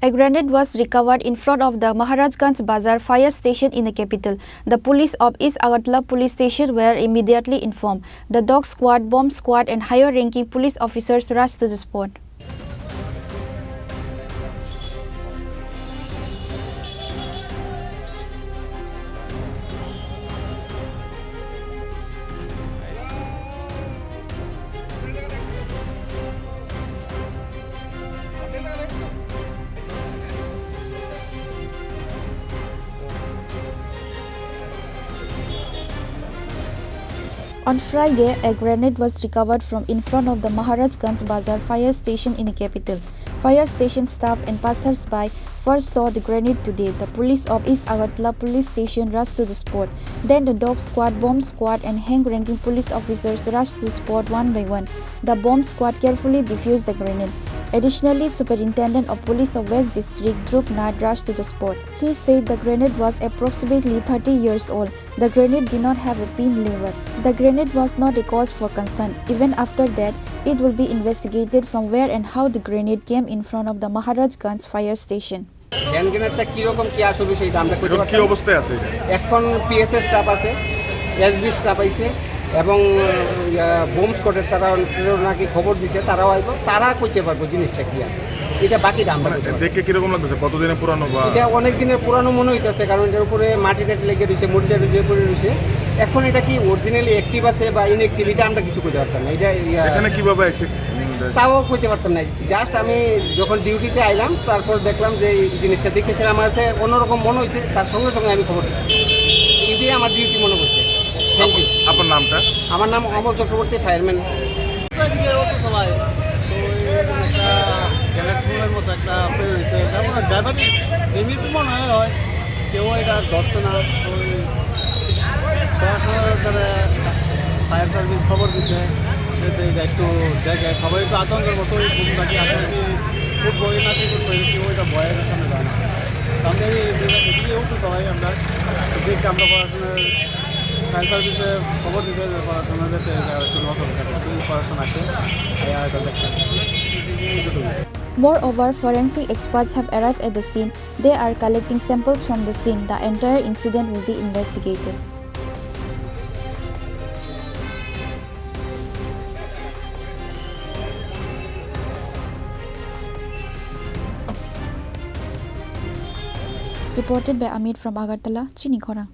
A grenade was recovered in front of the Maharajganj Bazar fire station in the capital. The police of East Agartala police station were immediately informed. The dog squad, bomb squad and higher-ranking police officers rushed to the spot. On Friday, a grenade was recovered from in front of the Maharajganj Bazar fire station in the capital. Fire station staff and passers-by first saw the grenade today. The police of East Agartala police station rushed to the spot. Then the dog squad, bomb squad and rank-ranking police officers rushed to the spot one by one. The bomb squad carefully defused the grenade. Additionally, Superintendent of Police of West District Dhruv Nath rushed to the spot. He said the grenade was approximately 30 years old. The grenade did not have a pin lever. The grenade was not a cause for concern. Even after that, it will be investigated from where and how the grenade came in front of the Maharajganj fire station. Hand গ্রেনেডটা কিরকম কি আসবে সেটা আমরা কইতে পারছি। কি অবস্থায় আছে এখন পিএসএ স্টাফ আছে, এসবি স্টাফ আছে এবং বোম স্কোয়াডের তারা নাকি খবর দিছে, তারাও আইব, তারা কইতে পারবো জিনিসটা কি আছে। এটা বাকি আমরা দেখে কিরকম লাগতেছে, কতদিনের পুরানো? বা এটা অনেক দিনের পুরানো মনে হইতেছে, কারণ এর উপরে মাটি টাটি লেগে রয়েছে, মরিচা রয়েছে, পড়ে রয়েছে। এখন এটা কি অরিজিনালি অ্যাক্টিভ আছে বা ইনঅ্যাক্টিভ এটা আমরা কিছু কইতে পারতাম না। এটা এখানে কিভাবে আইছে তাও কইতে পারতাম না। জাস্ট আমি যখন ডিউটিতে আইলাম তারপর দেখলাম যে এই জিনিসটা দেখে সেটা আমার কাছে অন্যরকম মনে হয়েছে, তার সঙ্গে সঙ্গে আমি খবর দিচ্ছি। এটাই আমার ডিউটি মনে করছে। Thank you. আপনার নামটা? আমার নাম অমল চক্রবর্তী, ফায়ারম্যান। মতো একটা হয়েছে, ড্রাইভার এমনি মনে হয় কেউ এটা ধরছে না। ফায়ার সার্ভিস খবর দিচ্ছে একটু দেখে, সবাই একটু আতঙ্কের মতো বাকি আতঙ্কি খুব বই না কি করবো, কেউ এটা ভয়ের সামনে যায় না। সামনে এদিকে উঠতে সবাই আমরা দেখে আমরা পড়াশোনার ফায়ার সার্ভিসে খবর দিতে পড়াশোনা যাতে পড়াশোনাকে Moreover, forensic experts have arrived at the scene. They are collecting samples from the scene. The entire incident will be investigated. Reported by Amit from Agartala, Chini Khora.